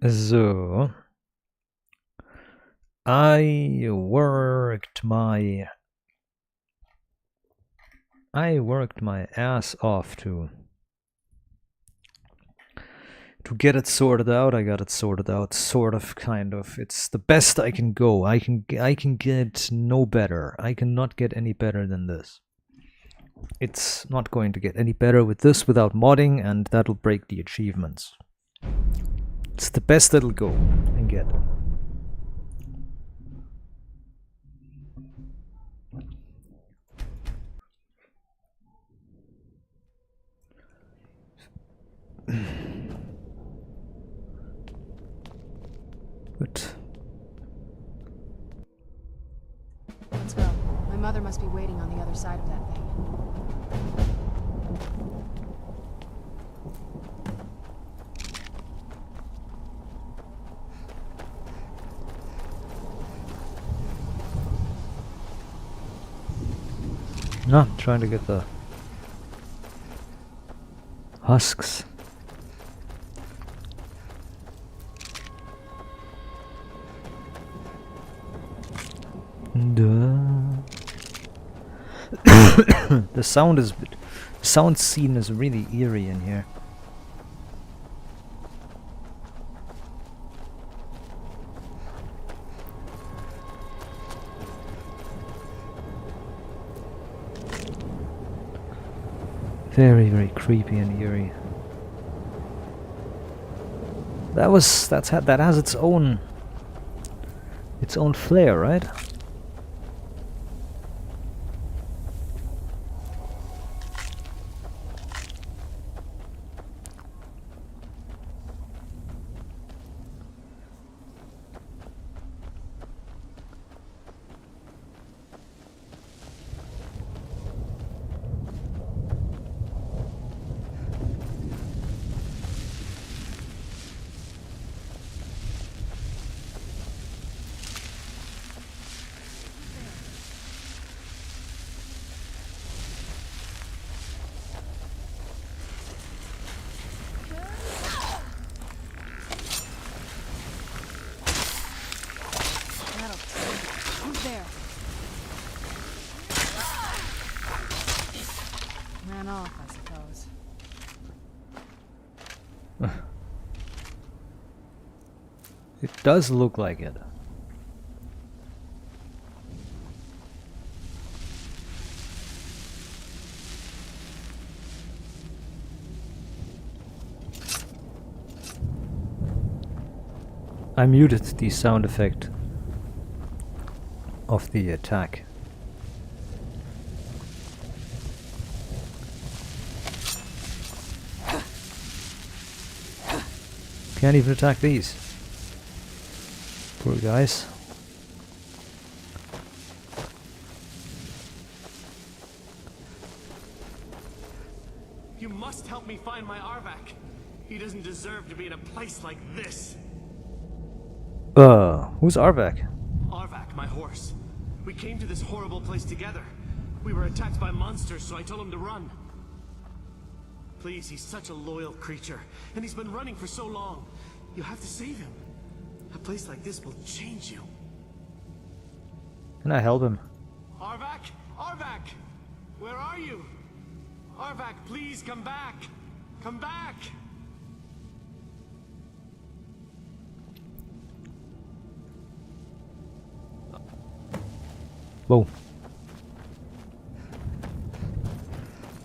So, I worked my ass off to get it sorted out. I got it sorted out, sort of, kind of. It's the best I can go. I can get no better. I cannot get any better than this. It's not going to get any better with this without modding, and that'll break the achievements. It's the best it'll go and get. But let's go. My mother must be waiting on the other side of that thing. no, I'm trying to get the husks. The sound scene is really eerie in here. Very, very creepy and eerie. That has its own flair, right? Ran off, I suppose. It does look like it. I muted the sound effect of the attack. Can't even attack these. Poor guys. You must help me find my Arvak. He doesn't deserve to be in a place like this. Who's Arvak? Arvak, my horse. We came to this horrible place together. We were attacked by monsters, so I told him to run. Please, he's such a loyal creature, and he's been running for so long. You have to save him. A place like this will change you. Can I help him? Arvak? Arvak! Where are you? Arvak, please come back! Come back! Whoa.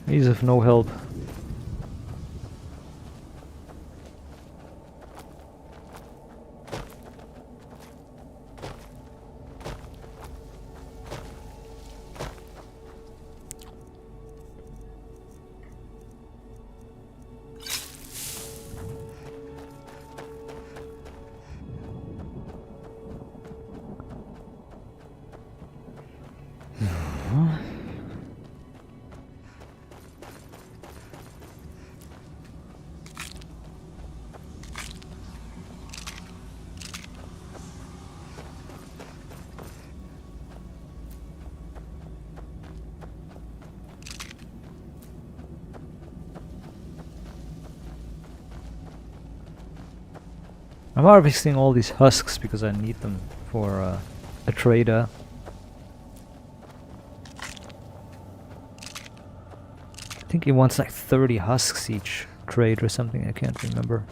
He's of no help. I'm harvesting all these husks because I need them for a trader. I think he wants like 30 husks each trade or something, I can't remember.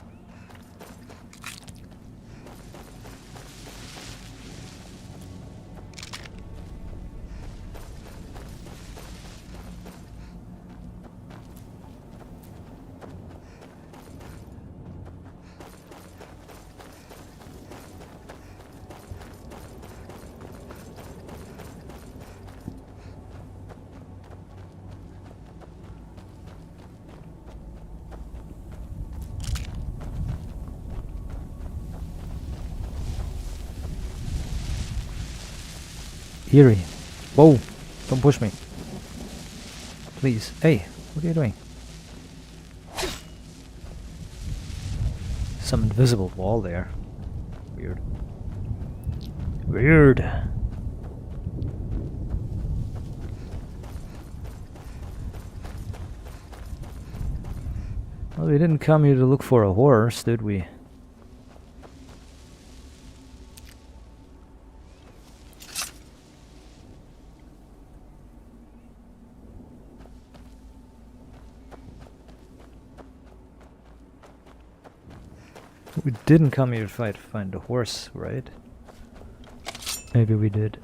Eerie. Whoa! Don't push me. Please. Hey, what are you doing? Some invisible wall there. Weird. Weird. Well, we didn't come here to look for a horse, did we? We didn't come here to find a horse, right? Maybe we did.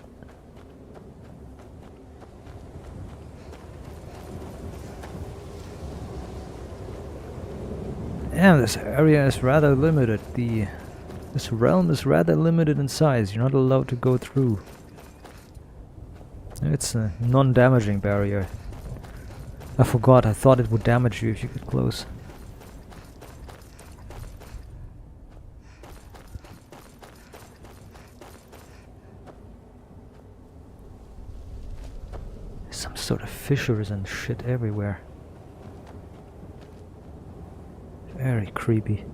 Damn, this area is rather limited. This realm is rather limited in size. You're not allowed to go through. It's a non-damaging barrier. I forgot, I thought it would damage you if you get close. Some sort of fissures and shit everywhere. Very creepy.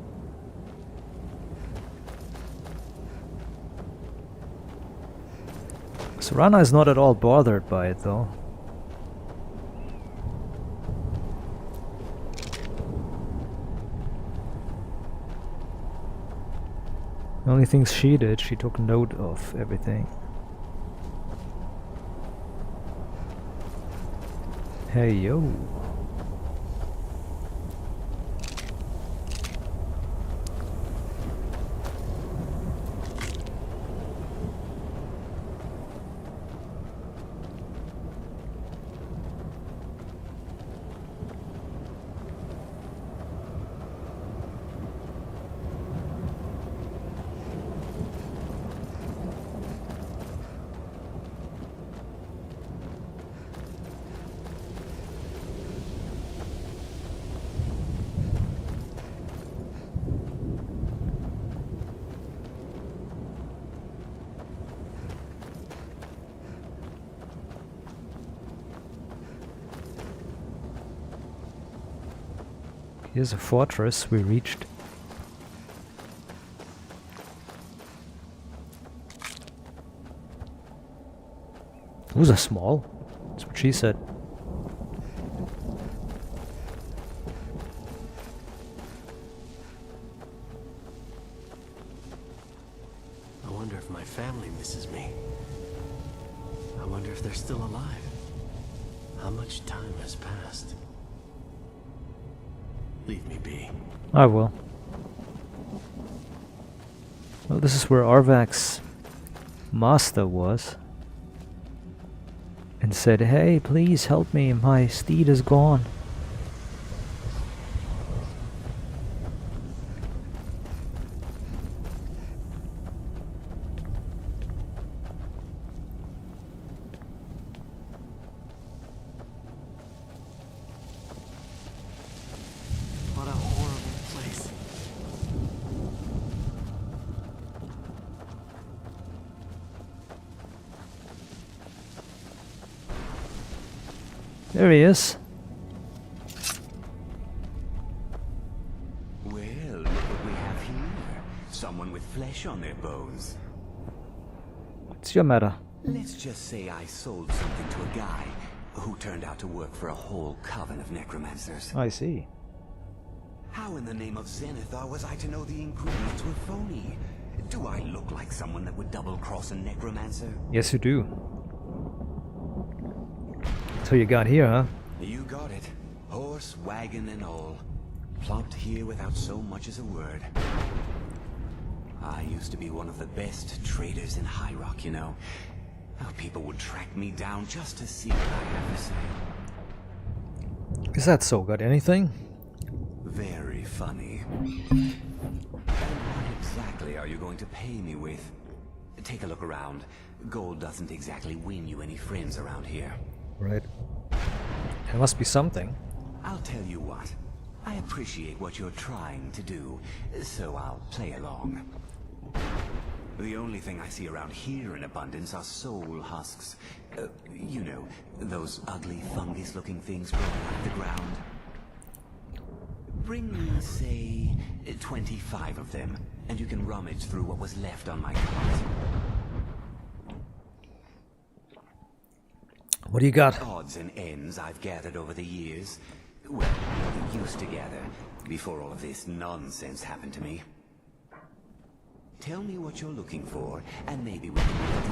Serana is not at all bothered by it though. The only things she did, she took note of everything. Hey yo. Here's a fortress we reached. Those are small. That's what she said. I wonder if my family misses me. I wonder if they're still alive. How much time has passed? Leave me be. I will. Well, this is where Arvak's master was. And said, hey, please help me, my steed is gone. What a horrible place. There he is. Well, look what we have here. Someone with flesh on their bones. What's your matter? Let's just say I sold something to a guy who turned out to work for a whole coven of necromancers. I see. How in the name of Zenithar was I to know the ingredients were phony? Do I look like someone that would double-cross a necromancer? Yes, you do. So you got here, huh? You got it. Horse, wagon, and all. Plopped here without so much as a word. I used to be one of the best traders in High Rock, you know. How people would track me down just to see what I have to say. Is that so? Got anything? Very funny. And what exactly are you going to pay me with? Take a look around. Gold doesn't exactly win you any friends around here. Right. There must be something. I'll tell you what. I appreciate what you're trying to do, so I'll play along. The only thing I see around here in abundance are soul husks. You know, those ugly fungus-looking things growing out of the ground. Bring me, say, 25 of them, and you can rummage through what was left on my cart. What do you got? Odds and ends I've gathered over the years. Well, used to gather, before all of this nonsense happened to me. Tell me what you're looking for, and maybe we can make a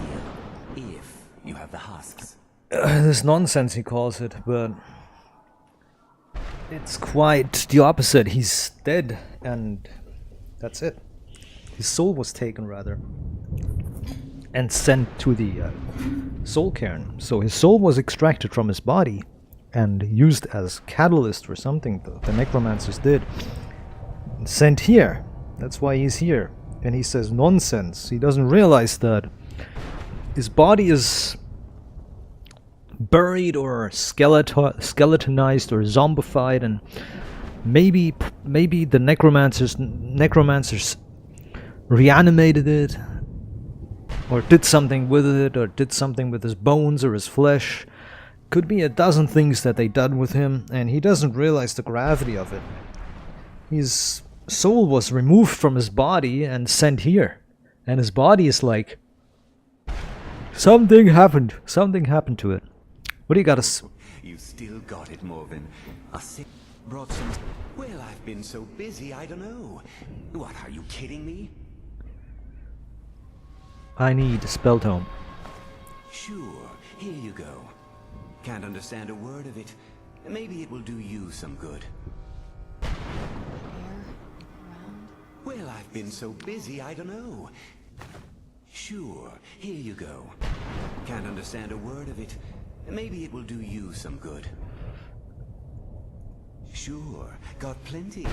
deal. If you have the husks. This nonsense, he calls it, but it's quite the opposite. He's dead, and that's it. His soul was taken, rather, and sent to the soul cairn. So his soul was extracted from his body and used as catalyst for something the necromancers did. And sent here. That's why he's here. And he says nonsense. He doesn't realize that his body is buried or skeletonized or zombified, and maybe the necromancers reanimated it, or did something with it, or did something with his bones or his flesh. Could be a dozen things that they done with him, and he doesn't realize the gravity of it. His soul was removed from his body and sent here, and his body is like, something happened to it. What do you got to You still got it, Morven. A sick brought some... Well, I've been so busy, I don't know. What, are you kidding me? I need a spell tome. Sure, here you go. Can't understand a word of it. Maybe it will do you some good. Air around. Well, I've been so busy, I don't know. Sure, here you go. Can't understand a word of it. Maybe it will do you some good. Sure, got plenty.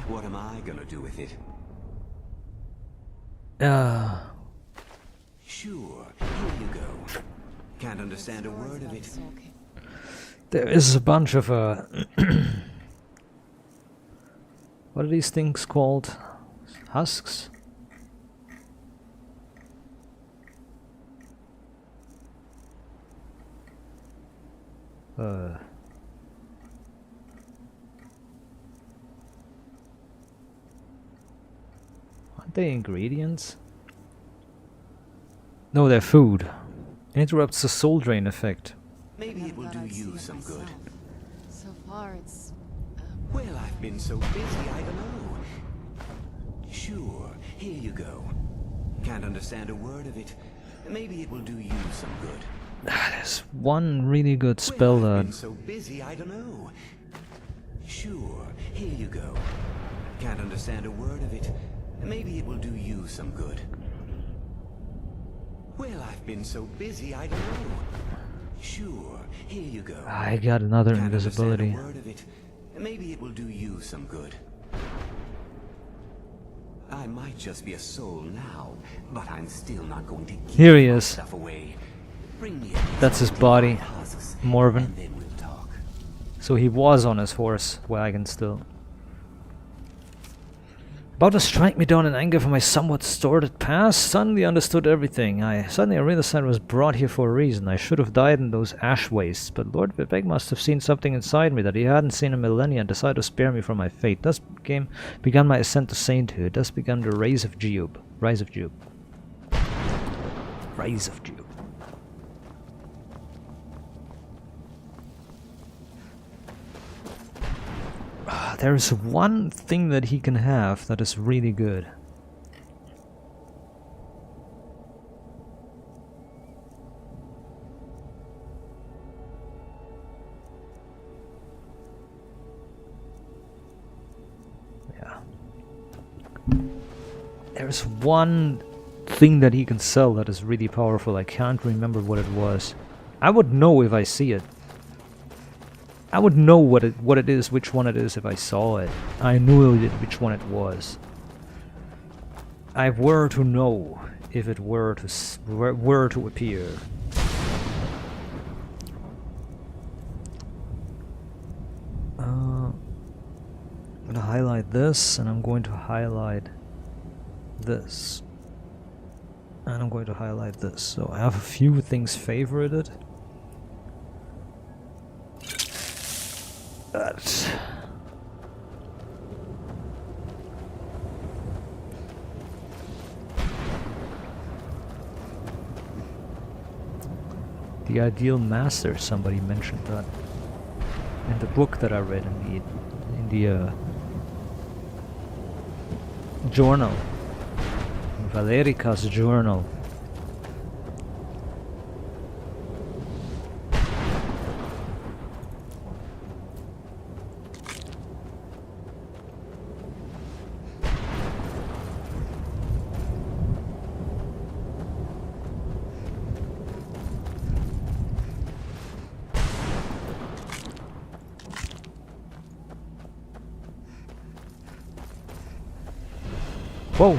What am I gonna do with it? Sure, here you go. Can't understand a word of it. There is a bunch of what are these things called? Husks? Aren't they ingredients? No, they're food. Interrupts the soul drain effect. Maybe it will do you some good. So far, it's... Well, I've been so busy, I don't know. Sure, here you go. Can't understand a word of it. Maybe it will do you some good. There's one really good spell Well, I've that... been so busy, I don't know. Sure, here you go. Can't understand a word of it. Maybe it will do you some good. Well, I've been so busy, I don't know. Sure, here you go. I got another Can't invisibility. understand a word of it. Maybe it will do you some good. I might just be a soul now, but I'm still not going to give Here he my is. stuff away. Bring me That's his body, husks, Morven. and then we'll talk. So he was on his horse wagon still. About to strike me down in anger for my somewhat distorted past, suddenly understood everything. Suddenly I realized I was brought here for a reason. I should have died in those ash wastes, but Lord Vivek must have seen something inside me that he hadn't seen in millennia and decided to spare me from my fate. Thus began my ascent to sainthood. Thus began the rise of Jube. Rise of Jube. Rise of Jube. There's one thing that he can have that is really good. Yeah. There's one thing that he can sell that is really powerful. I can't remember what it was. I would know if I see it. I would know what it is, which one it is if I saw it. I knew which one it was. I were to know if it were to appear. I'm gonna highlight this, and I'm going to highlight this, and I'm going to highlight this. So I have a few things favorited. But the ideal master, somebody mentioned that in the book that I read in the journal, Valerica's journal. Whoa!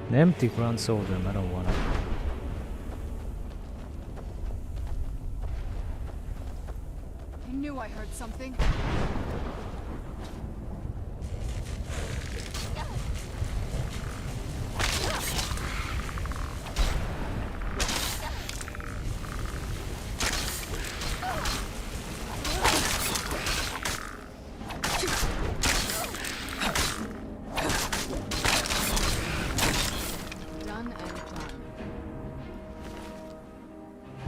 An empty ground soldier, I don't want it. I knew I heard something.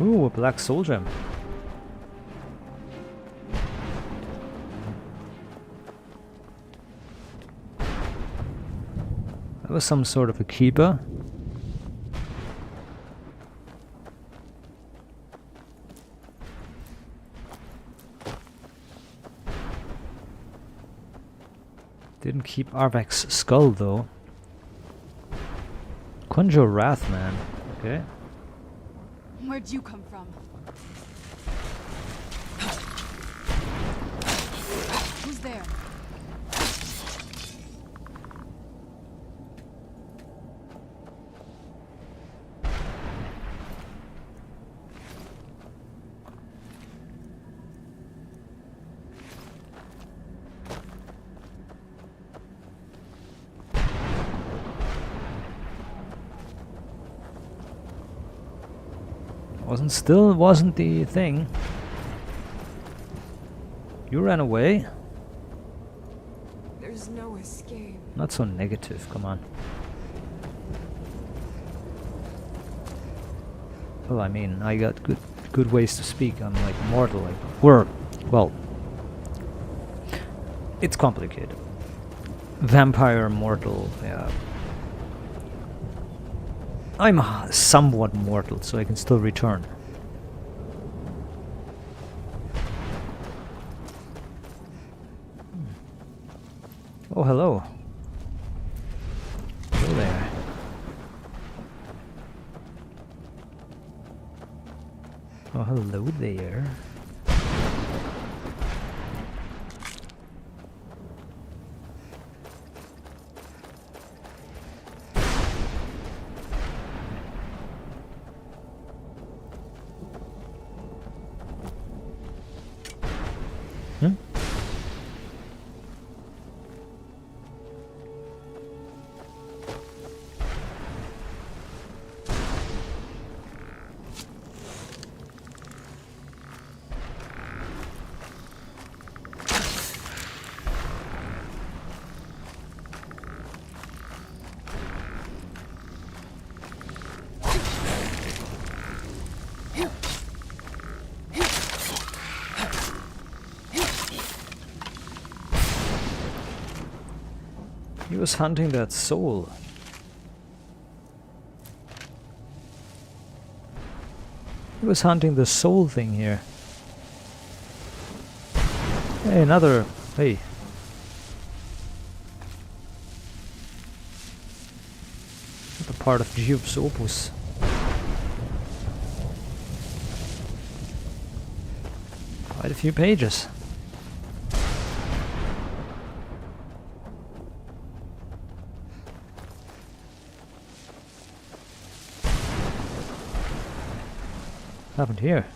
Ooh, a black soul gem. That was some sort of a keeper. Didn't keep Arvak's skull though. Conjure Wrath, man. Okay. Where'd you come from? Who's there? Wasn't the thing. You ran away? There's no escape. Not so negative, come on. Well, I mean, I got good ways to speak. I'm like mortal, like well, it's complicated. Vampire, mortal, yeah. I'm somewhat mortal, so I can still return. Oh, hello. Hello there. Oh, hello there. Hmm? was hunting that soul. He was hunting the soul thing here. Hey, another... Hey. Another part of Jub's opus. Quite a few pages. What happened here?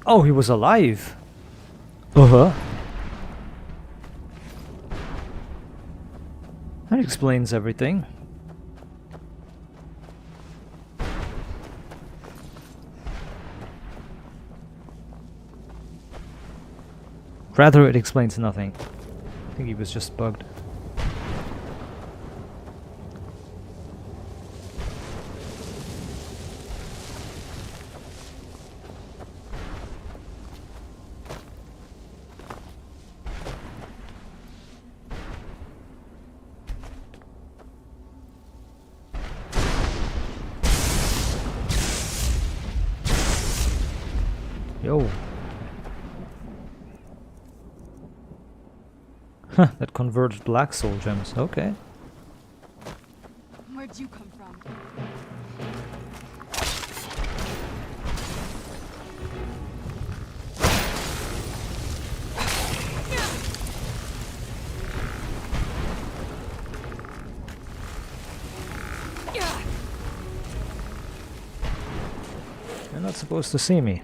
Oh, he was alive. Uh-huh. That explains everything. Rather, it explains nothing. I think he was just bugged. Yo. Huh, that converted black soul gems. Okay. Where'd you come from? You're not supposed to see me.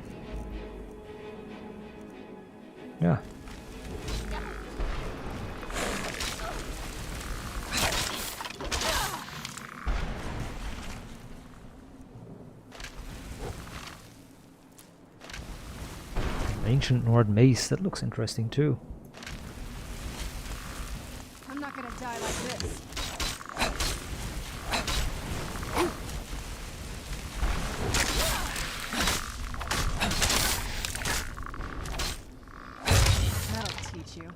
Yeah. Ancient Nord mace, that looks interesting too. I'm not gonna die like this. That'll teach you.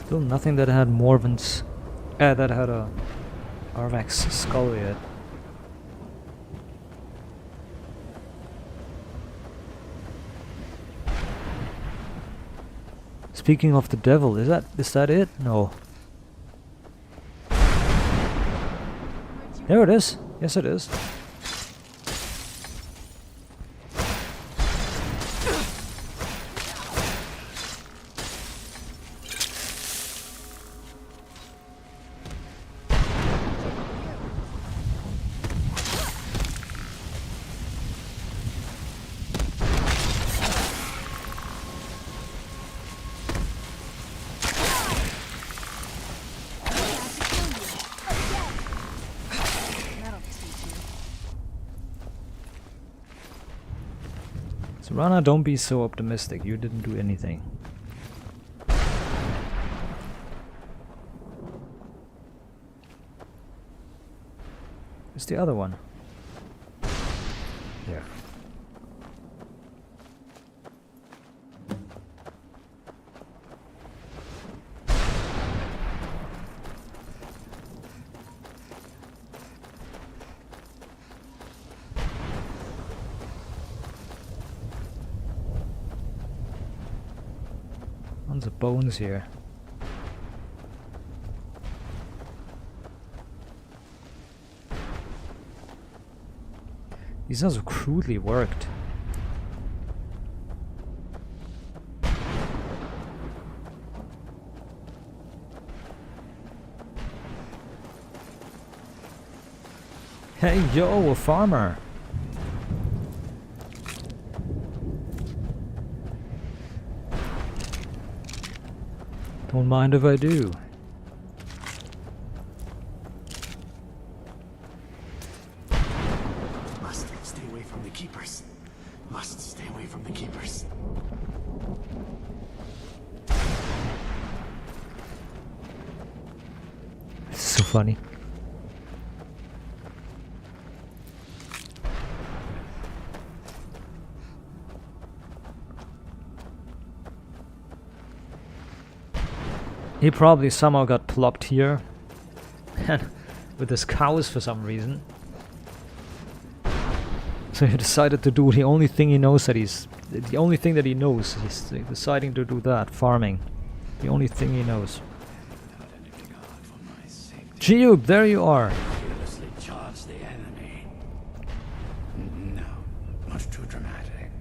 Still nothing that had Morven's... that had a Arvak's skull yet. Speaking of the devil, is that it? No. There it is. Yes, it is. Rana, don't be so optimistic. You didn't do anything. Where's the other one? There. Tons of bones here. These are so crudely worked. Hey yo, a farmer! Don't mind if I do. from the Keepers. Must stay away from the Keepers. It's so funny. He probably somehow got plopped here with his cows for some reason. So he decided to do the only thing he knows that he's deciding to do that, farming. The only thing he knows. Geob, there you are. Fearlessly charge the enemy. No, much too dramatic.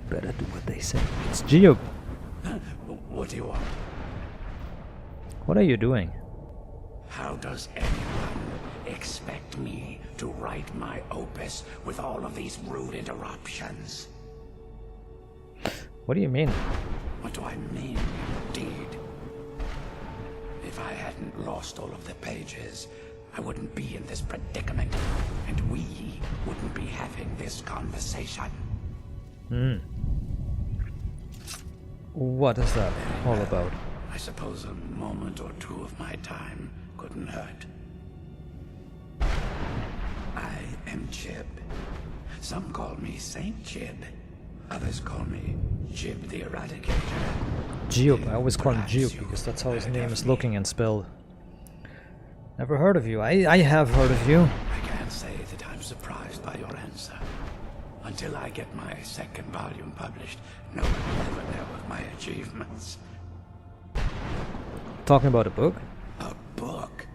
Better do what they say. It's Geob. What do you want? What are you doing? How does anyone expect me to write my opus with all of these rude interruptions? What do you mean? What do I mean, indeed? If I hadn't lost all of the pages, I wouldn't be in this predicament, and we wouldn't be having this conversation. What is that all about? I suppose a moment or two of my time couldn't hurt. I am Jib. Some call me Saint Jib. Others call me Jib the Eradicator. Geob, I always call him Perhaps Geob you because that's how his heard name of is me. looking and spelled. Never heard of you. I have heard of you. I can't say that I'm surprised by your answer. Until I get my second volume published, no one will ever know of my achievements. Talking about a book? A book?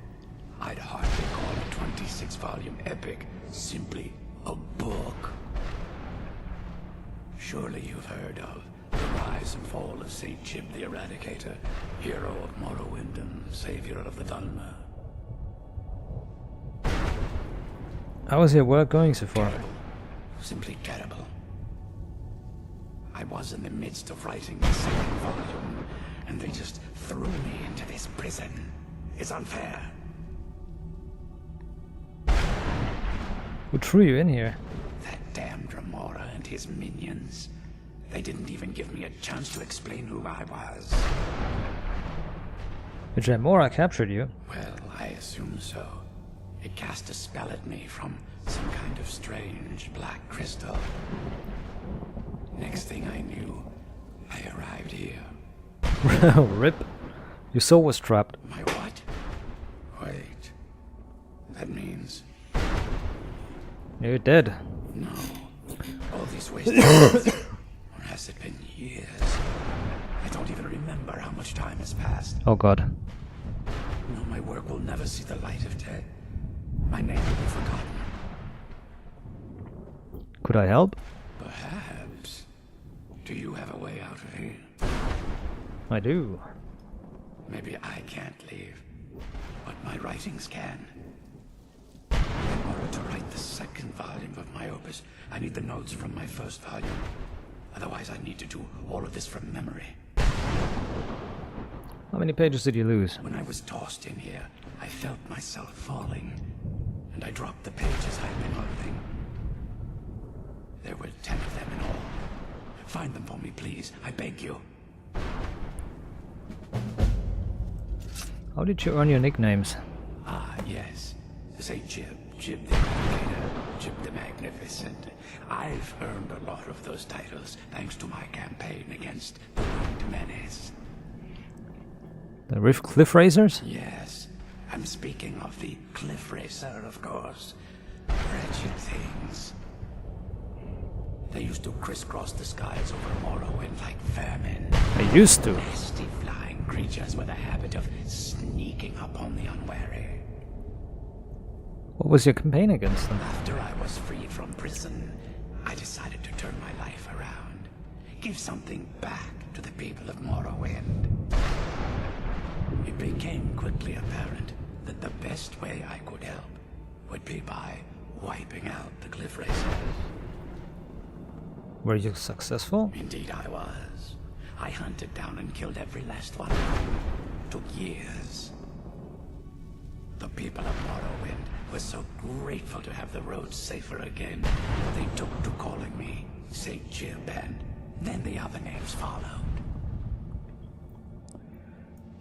I'd hardly call a 26-volume epic simply a book. Surely you've heard of the rise and fall of Saint Jib the Eradicator, hero of Morrowind and savior of the Dhalma. How is your work going so far? Terrible. Simply terrible. I was in the midst of writing the second volume, and they just threw me into this prison. It's unfair. Who threw you in here? That damned Remora and his minions. They didn't even give me a chance to explain who I was. The Jamora captured you. Well, I assume so. It cast a spell at me from some kind of strange black crystal. Next thing I knew, I arrived here. Rip. Your soul was trapped. My what? Wait. That means You're dead. no. All these wasted years. Or has it been years? I don't even remember how much time has passed. Oh god. No, my work will never see the light of day. My name will be forgotten. Could I help? Perhaps. Do you have a way out of here? I do. Maybe I can't leave, but my writings can. In order to write the second volume of my opus, I need the notes from my first volume. Otherwise, I need to do all of this from memory. How many pages did you lose? When I was tossed in here, I felt myself falling, and I dropped the pages I'd been holding. There were 10 of them in all. Find them for me, please. I beg you. How did you earn your nicknames? Ah, yes. Say Jib, Jib the Eradicator, Jib the Magnificent. I've earned a lot of those titles thanks to my campaign against the Winged Menace. The Rift Cliff Racers? Yes, I'm speaking of the Cliff Racer, of course. Wretched things. They used to crisscross the skies over Morrowind like vermin. I used to. Nasty flying creatures with a habit of sneaking up on the unwary. What was your campaign against them? After I was freed from prison, I decided to turn my life around. Give something back to the people of Morrowind. It became quickly apparent that the best way I could help would be by wiping out the Cliff Racers. Were you successful? Indeed I was. I hunted down and killed every last one of them. Took years. The people of Morrowind was so grateful to have the roads safer again. They took to calling me St. Jib, and then the other names followed.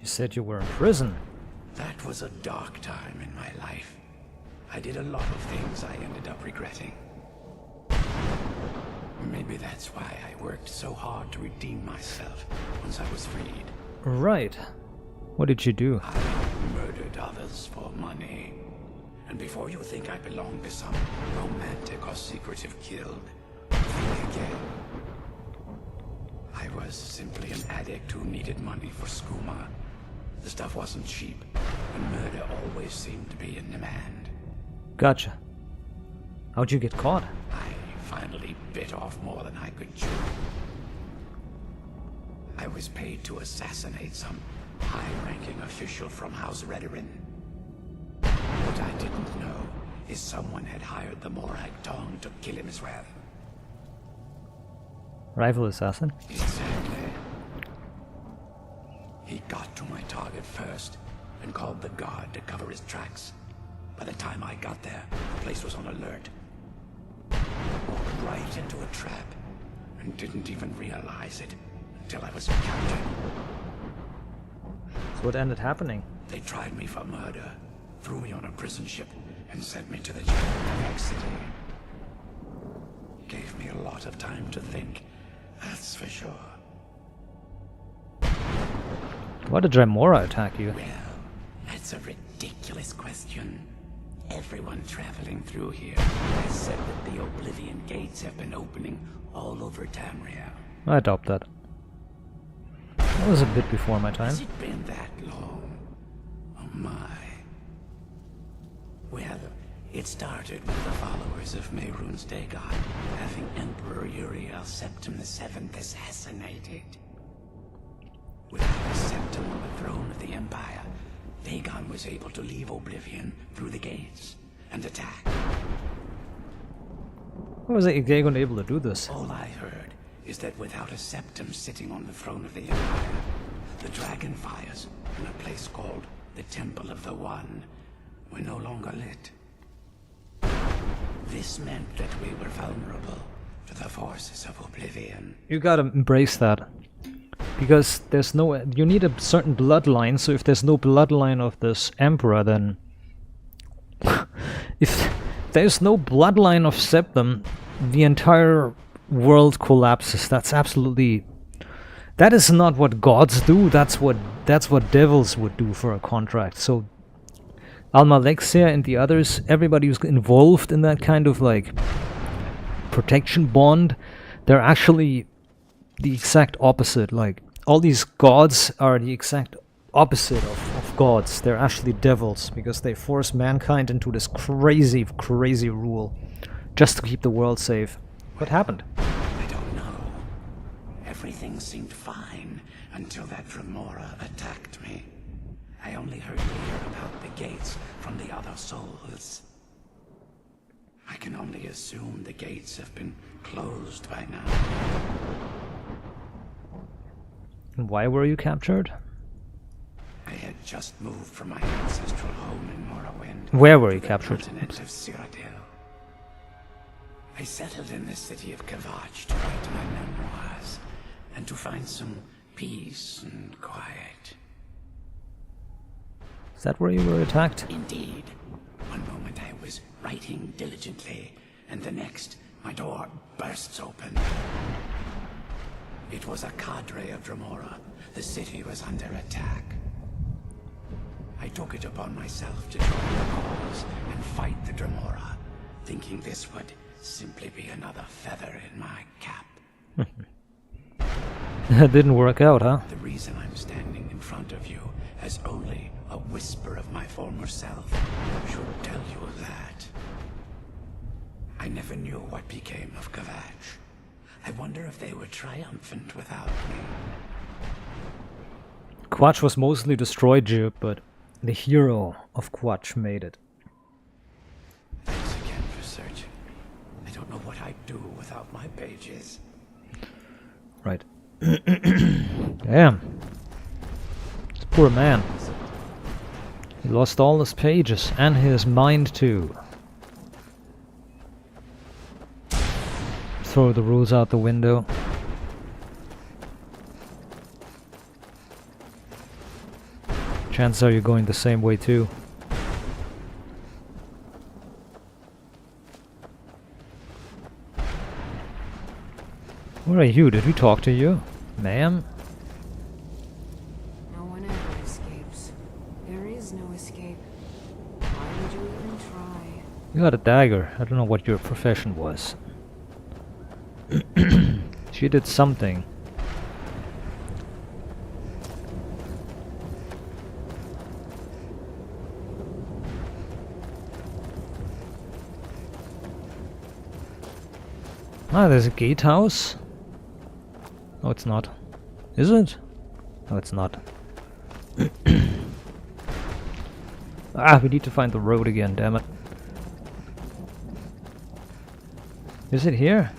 You said you were in prison. That was a dark time in my life. I did a lot of things I ended up regretting. Maybe that's why I worked so hard to redeem myself once I was freed. Right. What did you do? I murdered others for money. And before you think I belong to some romantic or secretive guild, think again. I was simply an addict who needed money for skooma. The stuff wasn't cheap, and murder always seemed to be in demand. Gotcha. How'd you get caught? I finally bit off more than I could chew. I was paid to assassinate some high-ranking official from House Redorin. What I didn't know is someone had hired the Morag Tong to kill him as well. Rival assassin? Exactly. He got to my target first and called the guard to cover his tracks. By the time I got there, the place was on alert. Walked right into a trap and didn't even realize it until I was captured. So what ended happening? They tried me for murder, threw me on a prison ship, and sent me to the jail in New York City. Gave me a lot of time to think, that's for sure. Why did Dremora attack you? Well, that's a ridiculous question. Everyone traveling through here has said that the Oblivion Gates have been opening all over Tamriel. I adopt that. That was a bit before my time. Has it been that long? Oh my. Well, it started with the followers of Mehrunes Dagon having Emperor Uriel Septim VII assassinated. Without a septum on the throne of the Empire, Dagon was able to leave Oblivion through the gates and attack. How was Dagon able to do this? All I heard is that without a septum sitting on the throne of the Empire, the dragon fires in a place called the Temple of the One were no longer lit. This meant that we were vulnerable to the forces of Oblivion. You gotta embrace that. Because there's no... You need a certain bloodline, so if there's no bloodline of this Emperor, then... if there's no bloodline of Septim, the entire world collapses. That's absolutely... That is not what gods do, that's what devils would do for a contract. So Almalexia and the others, everybody who's involved in that kind of like protection bond, they're actually the exact opposite. Like all these gods are the exact opposite of gods. They're actually devils because they force mankind into this crazy rule just to keep the world safe. What happened? I don't know. Everything seemed fine until that Dremora attacked me. I only heard later about the gates from the other souls. I can only assume the gates have been closed by now. And why were you captured? I had just moved from my ancestral home in Morrowind. Where were you to the captured? continent of Cyrodiil. I settled in the city of Kavach to write my memoirs and to find some peace and quiet. Is that where you were attacked? Indeed. One moment I was writing diligently, and the next, my door bursts open. It was a cadre of Dremora. The city was under attack. I took it upon myself to join the cause and fight the Dremora, thinking this would simply be another feather in my cap. That didn't work out, huh? The reason I'm standing in front of you as only a whisper of my former self should tell you that. I never knew what became of Kavach. I wonder if they were triumphant without me. Quach was mostly destroyed, Jib, but the hero of Quach made it. Thanks again for searching. I don't know what I'd do without my pages. Right. Damn. This poor man. He lost all his pages and his mind too. Throw the rules out the window. Chances are you're going the same way too. Where are you? Did we talk to you? Ma'am? No one ever escapes. There is no escape. Why would you even try? You got a dagger. I don't know what your profession was. She did something. Ah, there's a gatehouse. No, it's not. Is it? No, it's not. Ah, we need to find the road again, damn it. Is it here?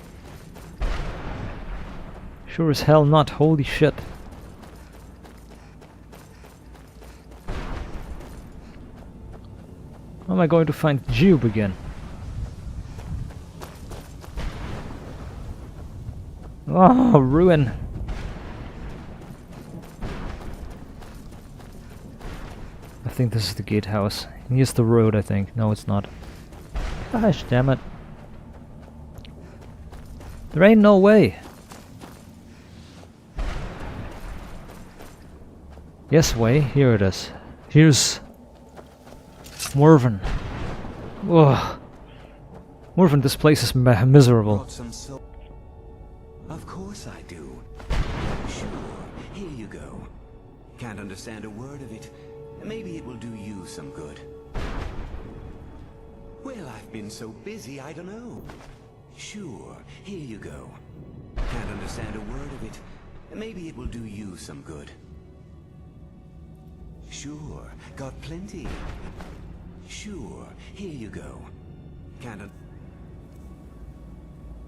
Sure as hell not, holy shit. How am I going to find Jube again? Oh, ruin. I think this is the gatehouse. Here's the road, I think. No, it's not. Gosh, damn it. There ain't no way. Yes, way. Here it is. Here's Morven. Ugh. Morven, this place is miserable. Brought some Of course I do. Sure, here you go. Can't understand a word of it. Maybe it will do you some good. Well, I've been so busy, I don't know. Sure, here you go. Can't understand a word of it. Maybe it will do you some good. Sure, got plenty. Sure, here you go. Can't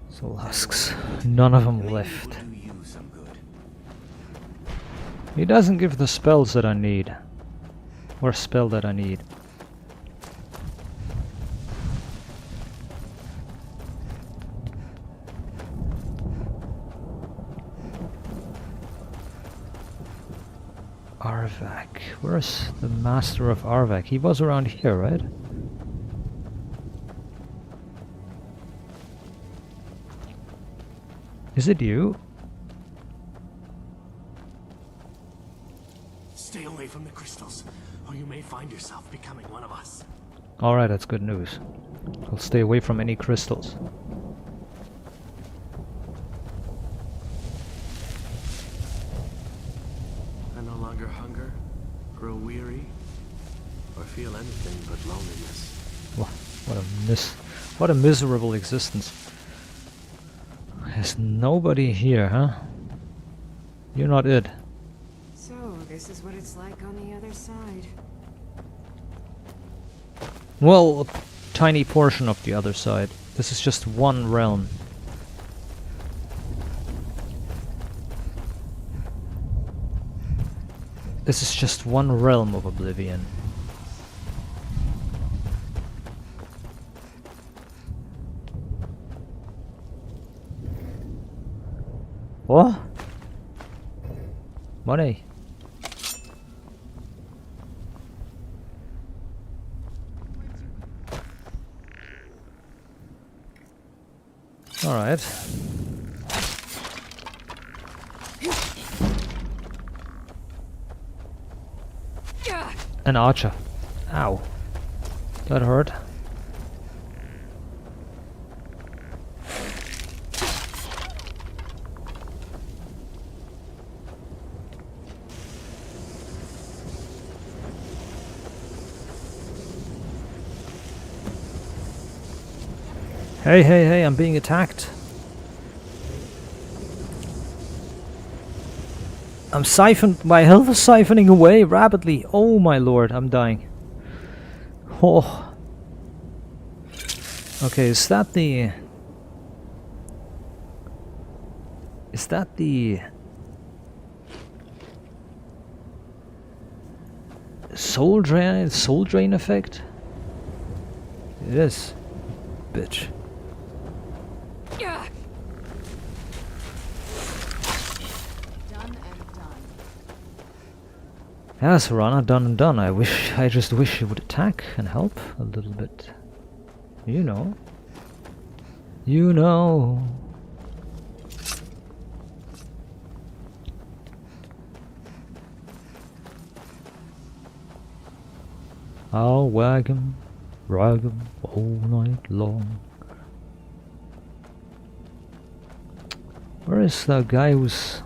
Soul husks. None of them left. do you some good. He doesn't give the spells that I need. Or spell that I need. Arvak. Where's the master of Arvak? He was around here, right? Is it you? Stay away from the crystals, or you may find yourself becoming one of us. Alright, that's good news. I'll stay away from any crystals. I no longer hunger, grow weary, or feel anything but loneliness. What a miserable existence. There's nobody here, huh? You're not it. So, this is what it's like on the other side. Well, a tiny portion of the other side. This is just one realm. This is just one realm of Oblivion. What? Money. All right. An archer. Ow. That hurt. Hey, hey, hey, I'm being attacked. My health is siphoning away rapidly. Oh my lord, I'm dying. Oh. Okay, is that the soul drain effect? It is. Bitch. Yeah. Done and done. Yeah, Serana, done and done. I just wish you would attack and help a little bit. You know. You know. I'll wag 'em, rag 'em all night long. Where is the guy who's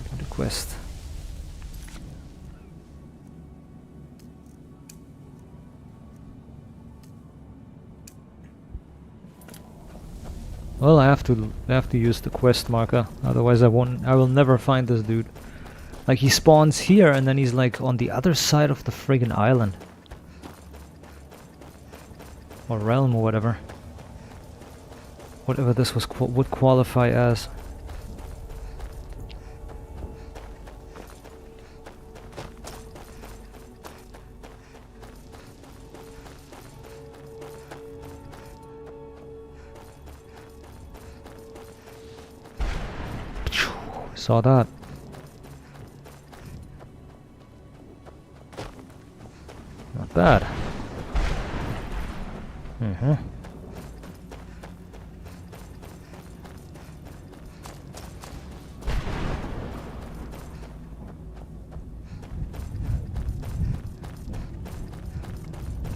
doing the quest? Well, I have to use the quest marker, otherwise I will never find this dude. Like, he spawns here and then he's like on the other side of the friggin' island. Or realm or whatever. Whatever this would qualify as. Saw that. Not bad.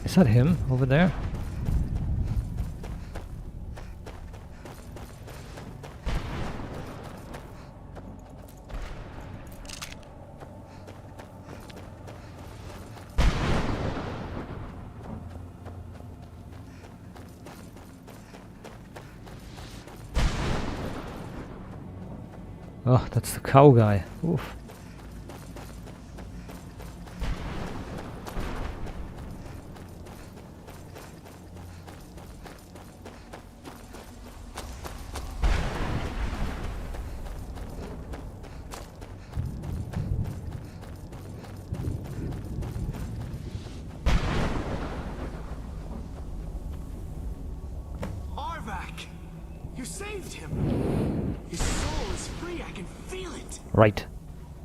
Is that him over there? Oh, that's the cow guy. Oof. Arvak! You saved him! His soul is free, I can feel it! Right.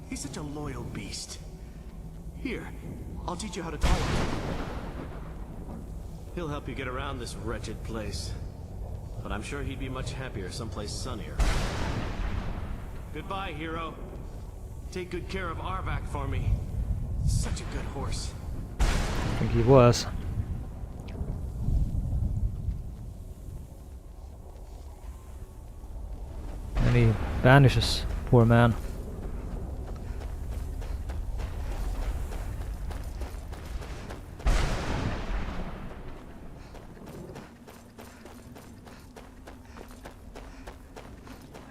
He's such a loyal beast. Here, I'll teach you how to talk. He'll help you get around this wretched place. But I'm sure he'd be much happier someplace sunnier. Goodbye, hero. Take good care of Arvak for me. Such a good horse. I think he was. And he vanishes, poor man.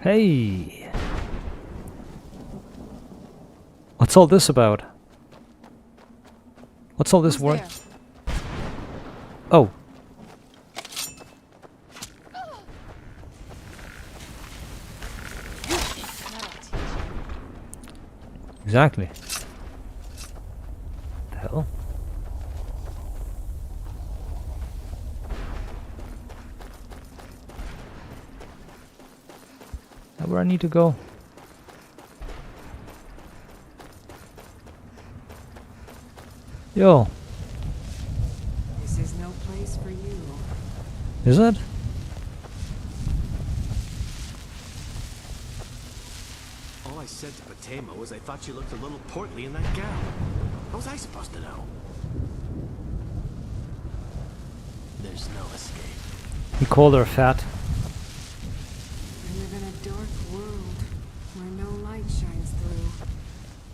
Hey! What's all this about? What's all this Who's work? there? Oh. That'll teach you. Exactly. The hell? Is that where I need to go? Yo, This is no place for you. is it? All I said to Patema was I thought she looked a little portly in that gown. How was I supposed to know? There's no escape. He called her fat. I live in a dark world where no light shines through.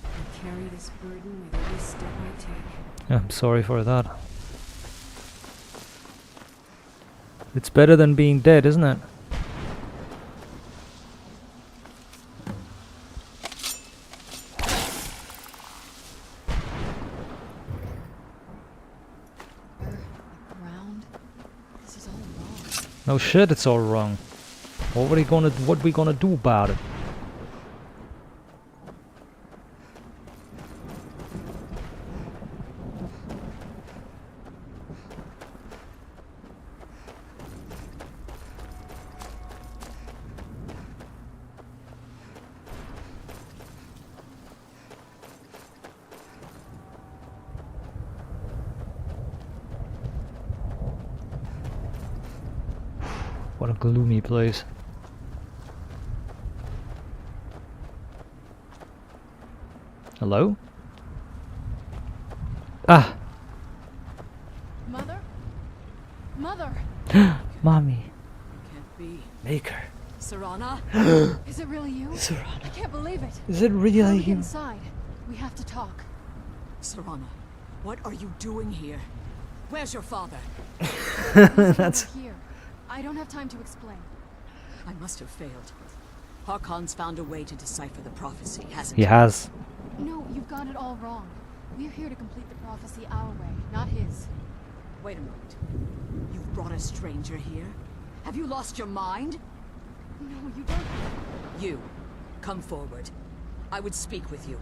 I carry this burden with every step I take. Yeah, I'm sorry for that. It's better than being dead, isn't it? The ground. This is all wrong. No shit, it's all wrong. What we gonna do about it? What a gloomy place. Hello? Ah! Mother? Mother! Mommy. Can't be. Maker. Serana? Is it really you? Serana. I can't believe it. Is it really Come him? inside. We have to talk. Serana, what are you doing here? Where's your father? That's... Over here. I don't have time to explain. I must have failed. Harkon's found a way to decipher the prophecy, hasn't He has. No, you've got it all wrong. We're here to complete the prophecy our way, not his. Wait a moment. You've brought a stranger here? Have you lost your mind? No, you don't. You, come forward. I would speak with you.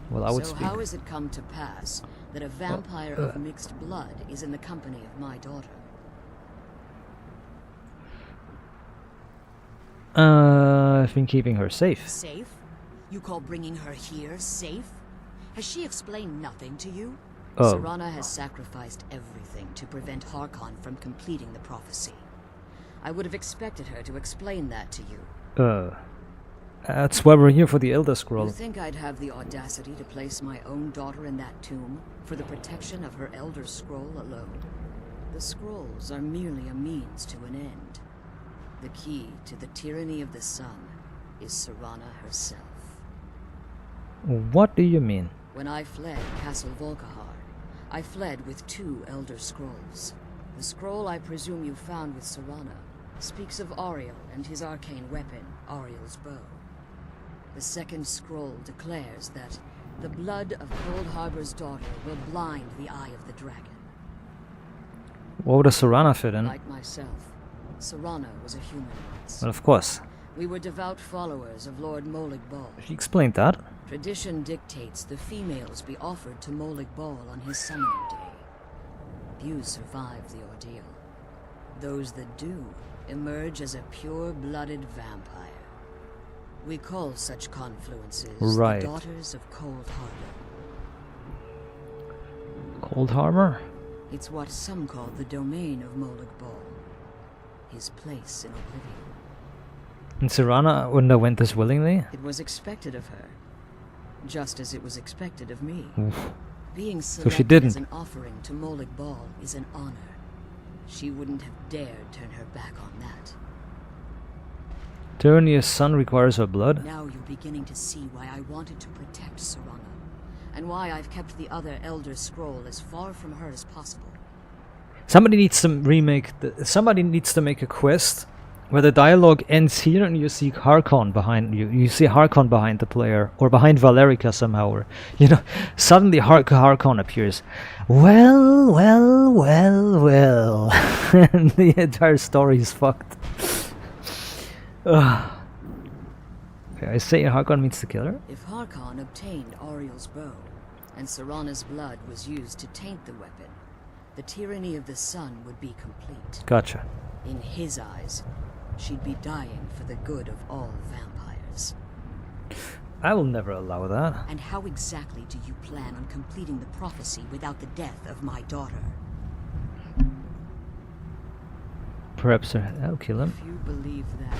Well, I would So speak. how has it come to pass that a vampire of mixed blood is in the company of my daughter? I've been keeping her safe. Safe? You call bringing her here safe? Has she explained nothing to you? Oh. Serana has sacrificed everything to prevent Harkon from completing the prophecy. I would have expected her to explain that to you. That's why we're here for the Elder You Scroll. think I'd have the audacity to place my own daughter in that tomb for the protection of her Elder Scroll alone? The scrolls are merely a means to an end. The key to the tyranny of the sun is Serana herself. What do you mean? When I fled Castle Volkahar, I fled with 2 Elder Scrolls. The scroll I presume you found with Serana speaks of Ariel and his arcane weapon, Ariel's bow. The second scroll declares that the blood of Cold Harbor's daughter will blind the eye of the dragon. What would a Serana fit in? Like myself, Serana was a human once. Well, of course. We were devout followers of Lord Molig Bal. She explained that. Tradition dictates the females be offered to Molig Bal on his summoning day. Few survive the ordeal. Those that do emerge as a pure-blooded vampire. We call such confluences Right. the Daughters of Cold Harbor. Cold Harbor? It's what some call the domain of Molig Bal. His place in oblivion. And Serana wouldn't have went this willingly? It was expected of her, just as it was expected of me. Being she selected didn't. as an offering to Molig Bal is an honor. She wouldn't have dared turn her back on that. Tyranny's son requires her blood? Now you're beginning to see why I wanted to protect Serana, and why I've kept the other Elder Scroll as far from her as possible. Somebody needs to somebody needs to make a quest where the dialogue ends here and you see Harkon behind you. You see Harkon behind the player, or behind Valerica somehow, or suddenly Harkon appears. Well, well, well, well. And the entire story is fucked. Okay, I say Harkon means to kill her? If Harkon obtained Ariel's bow, and Serana's blood was used to taint the weapon, the tyranny of the sun would be complete. Gotcha. In his eyes, she'd be dying for the good of all vampires. I will never allow that. And how exactly do you plan on completing the prophecy without the death of my daughter? Perhaps I'll kill him. If you believe that,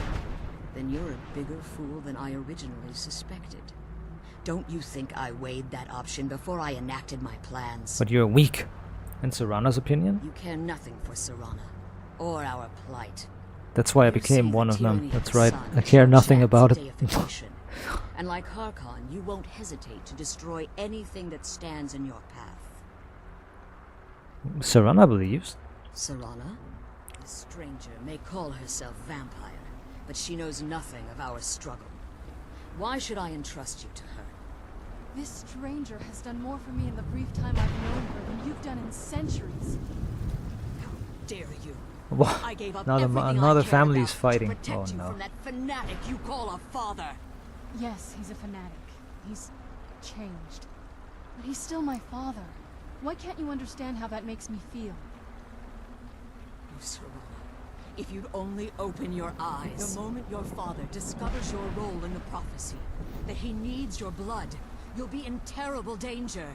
then you're a bigger fool than I originally suspected. Don't you think I weighed that option before I enacted my plans? But you're weak. In Serana's opinion? You care nothing for Serana, or our plight. That's why I You became see one the of them. tyranny That's the right. sun I care as your nothing chance about at it. deification. And like Harkon, you won't hesitate to destroy anything that stands in your path. Serana believes. Serana? A stranger may call herself vampire, but she knows nothing of our struggle. Why should I entrust you to her? This stranger has done more for me in the brief time I've known her than you've done in centuries. How dare you? What? I gave up Now everything another I cared family about is fighting. to protect Oh, you no. from that fanatic you call a father. Yes, he's a fanatic. He's changed. But he's still my father. Why can't you understand how that makes me feel? Oh, Serana, if you'd only open your eyes. The moment your father discovers your role in the prophecy, that he needs your blood, you'll be in terrible danger.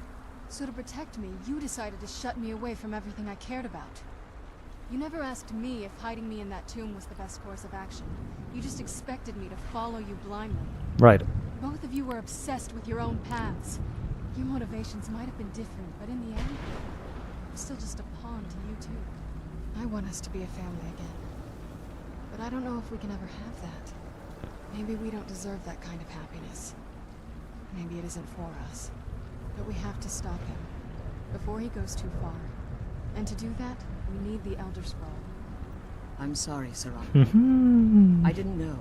So to protect me, you decided to shut me away from everything I cared about. You never asked me if hiding me in that tomb was the best course of action. You just expected me to follow you blindly. Right. Both of you were obsessed with your own paths. Your motivations might have been different, but in the end, I'm still just a pawn to you two. I want us to be a family again. But I don't know if we can ever have that. Maybe we don't deserve that kind of happiness. Maybe it isn't for us. But we have to stop him before he goes too far. And to do that, we need the Elder Scroll. I'm sorry, Serana. Mhm. I didn't know.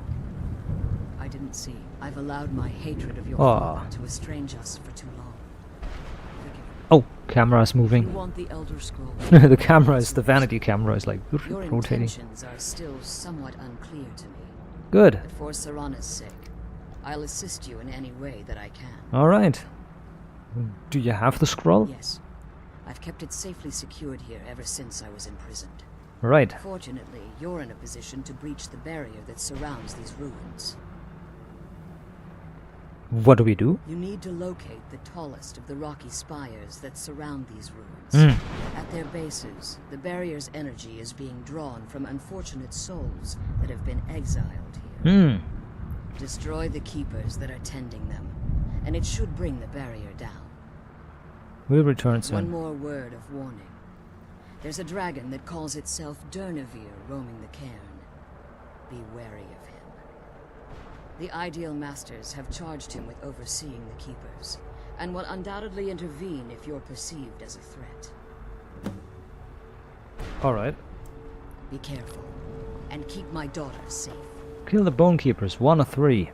I didn't see. I've allowed my hatred of your Aw. father to estrange us for too long. Forgive me. Oh, camera's You moving. want the Elder Scroll. The camera is, the vanity camera is like Your rotating. intentions are still somewhat unclear to me. Good. But for Serana's sake, I'll assist you in any way that I can. Alright. Do you have the scroll? Yes. I've kept it safely secured here ever since I was imprisoned. Right. Fortunately, you're in a position to breach the barrier that surrounds these ruins. What do we do? You need to locate the tallest of the rocky spires that surround these ruins. Mm. At their bases, the barrier's energy is being drawn from unfortunate souls that have been exiled here. Hmm. Destroy the keepers that are tending them, and it should bring the barrier down. We'll return One soon. more word of warning. There's a dragon that calls itself Durnavir roaming the cairn. Be wary of him. The Ideal Masters have charged him with overseeing the keepers, and will undoubtedly intervene if you're perceived as a threat. Alright. Be careful, and keep my daughter safe. Kill the Bone Keepers, 1 of 3.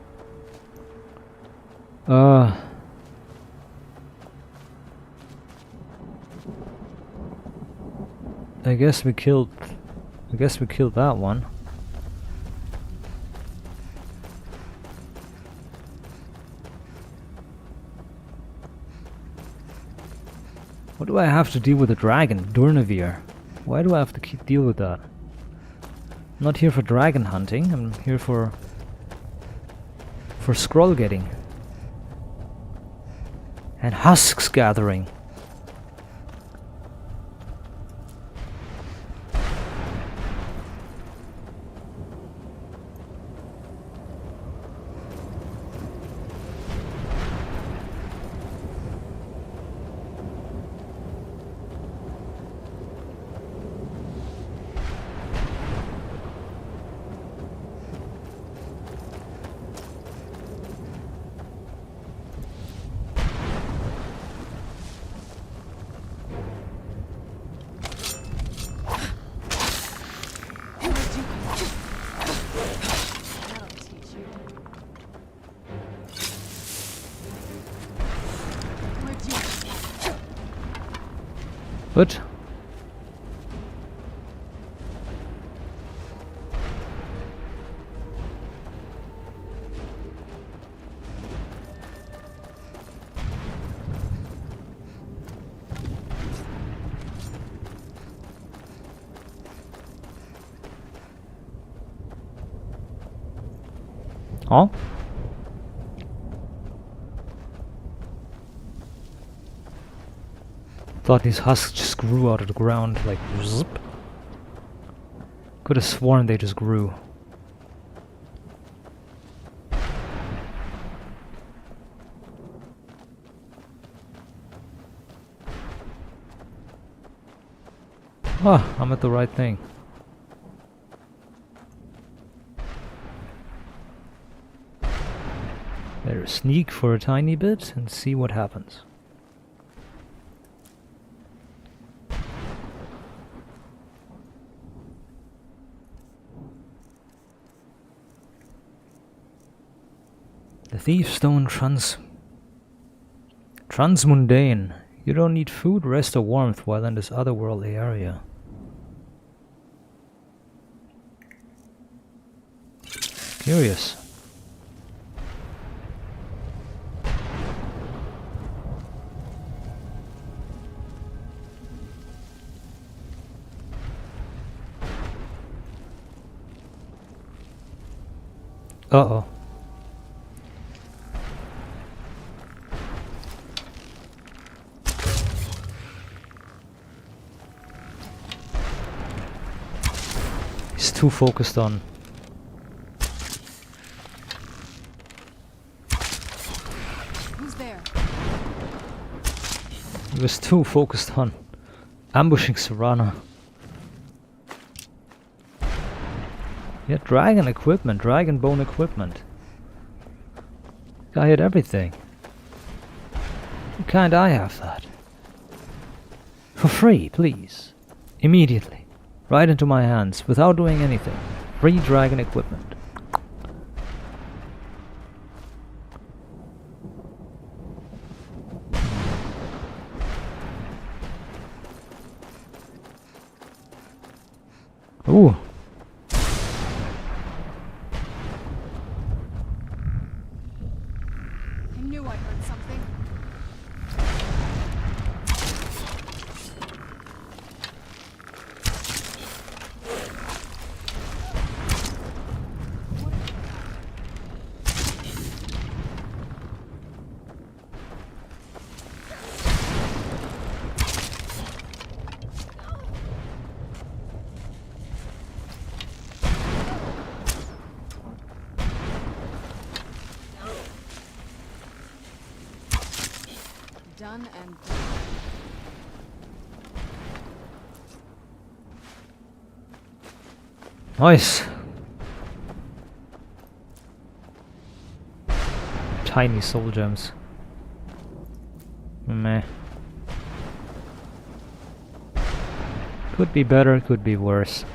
I guess we killed that one. What do I have to deal with a dragon? Durnavir. Why do I have to deal with that? I'm not here for dragon hunting, I'm here for scroll getting. And husks gathering. That'll teach you. Where'd you... But oh, thought these husks just grew out of the ground like zip. Could have sworn they just grew. Ah, I'm at the right thing. Better sneak for a tiny bit and see what happens. The Thief Stone Transmundane. You don't need food, rest, or warmth while in this otherworldly area. Curious. Uh-oh. He's too focused on... Who's there? He was too focused on ambushing Serana. Yeah, dragon equipment, dragon bone equipment. Guy had everything. Why can't I have that? For free, please. Immediately. Right into my hands, without doing anything. Free dragon equipment. Ooh. I knew I heard something. Done and done. Nice. Tiny soul gems. Meh. Could be better, could be worse.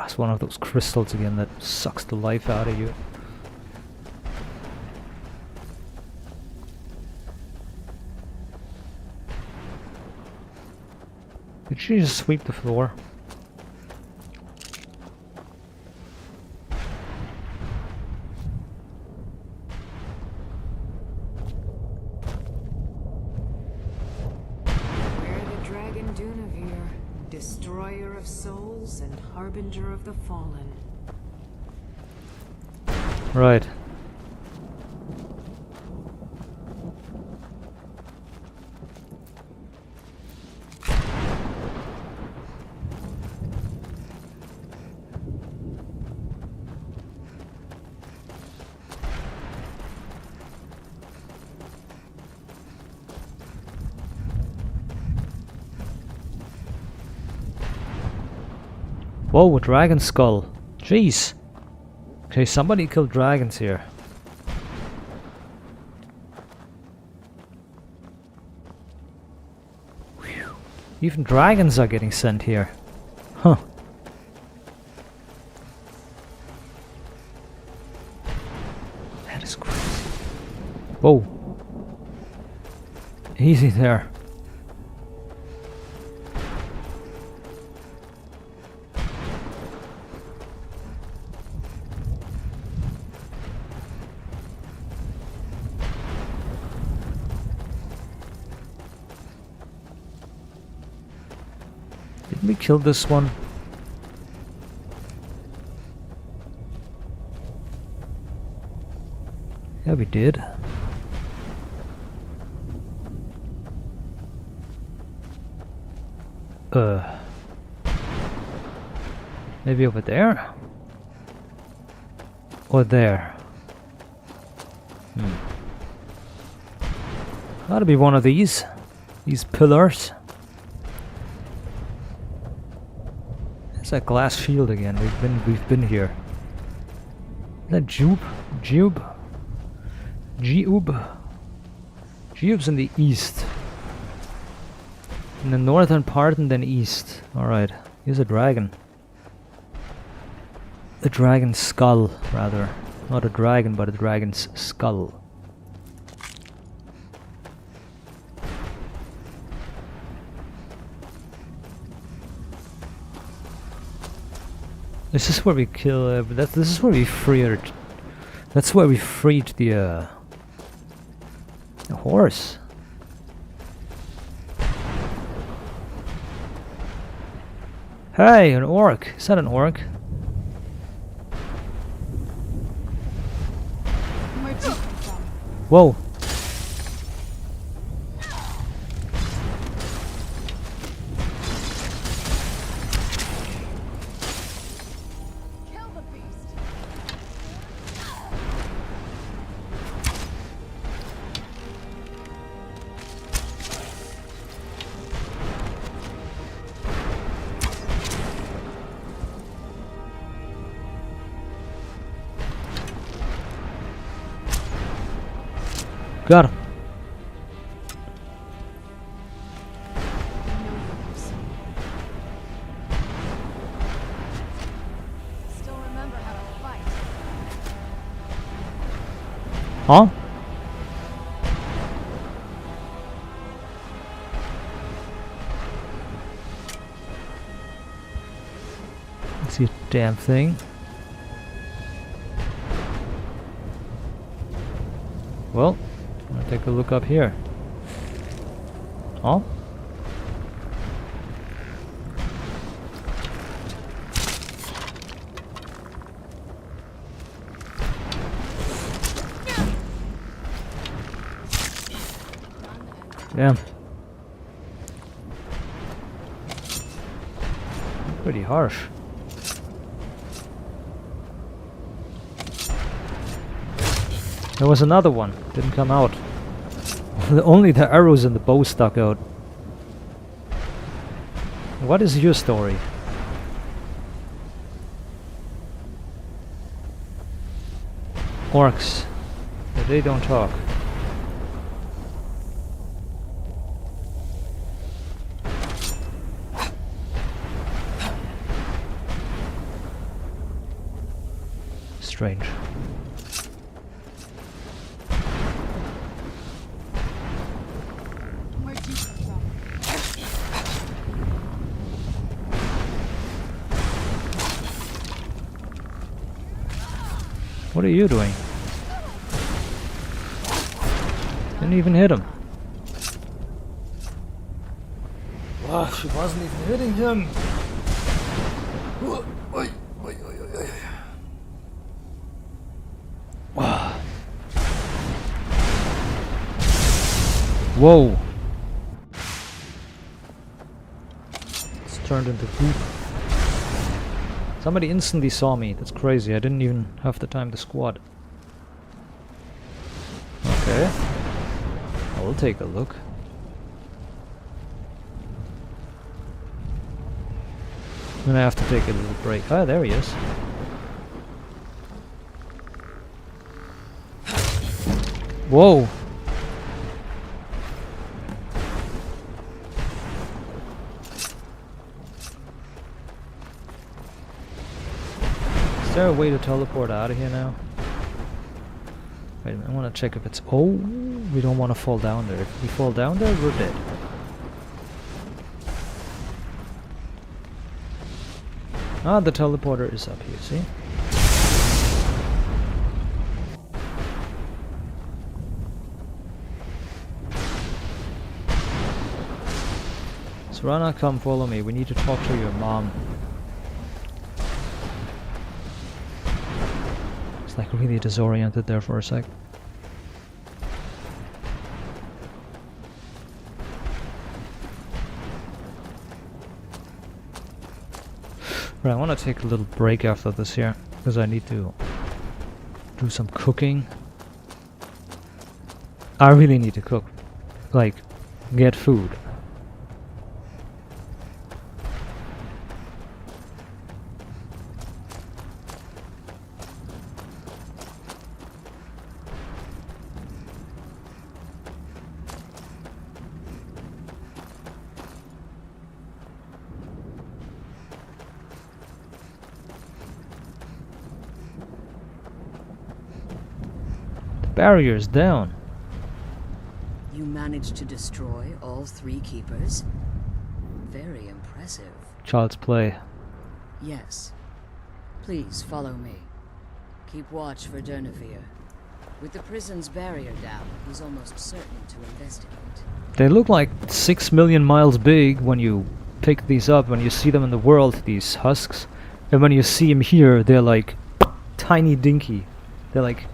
It's one of those crystals again that sucks the life out of you. Did she just sweep the floor? We're the Dragon Dunavir, destroyer of souls and harbinger of the fallen. Right. Whoa, a dragon skull. Jeez. Okay, somebody killed dragons here. Whew. Even dragons are getting sent here. Huh. That is crazy. Whoa. Easy there. Didn't we kill this one? Yeah, we did. Maybe over there? Or there? Gotta be one of these pillars. It's that glass field again. We've been here. Is that Jube? Jube's in the east. In the northern part and then east. Alright. Here's a dragon. A dragon's skull, rather. Not a dragon, but a dragon's skull. This is where we kill. This is where we freed. That's where we freed the horse. Hey, an orc. Is that an orc? Where'd you come from? Whoa. Got him. I know you have some. Still remember how to fight. Huh? See a damn thing. Well, I'm gonna take a look up here. Oh? Damn. Pretty harsh. There was another one, didn't come out. Only the arrows and the bow stuck out. What is your story? Orcs. They don't talk. Strange. Where'd you come from? What are you doing? Didn't even hit him. Wow, she wasn't even hitting him. Whoa! It's turned into poop. Somebody instantly saw me. That's crazy. I didn't even have the time to squat. Okay. I will take a look. I'm gonna have to take a little break. Ah, there he is. Whoa! Is there a way to teleport out of here now? Wait a minute, I want to check if it's... Oh, we don't want to fall down there. If we fall down there, we're dead. Ah, the teleporter is up here, see? Serana, come follow me. We need to talk to your mom. It's like really disoriented there for a sec. But I want to take a little break after this here, because I need to do some cooking. I really need to cook. Like, get food. Barriers down. You managed to destroy all 3 keepers? Very impressive. Child's play. Yes. Please follow me. Keep watch for Durnevere. With the prison's barrier down, he's almost certain to investigate. They look like 6 million miles big when you pick these up, when you see them in the world, these husks. And when you see them here, they're like tiny dinky. They're like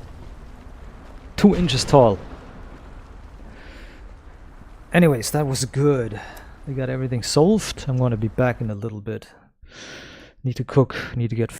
2 inches tall. Anyways, that was good. We got everything solved. I'm gonna be back in a little bit. Need to cook, need to get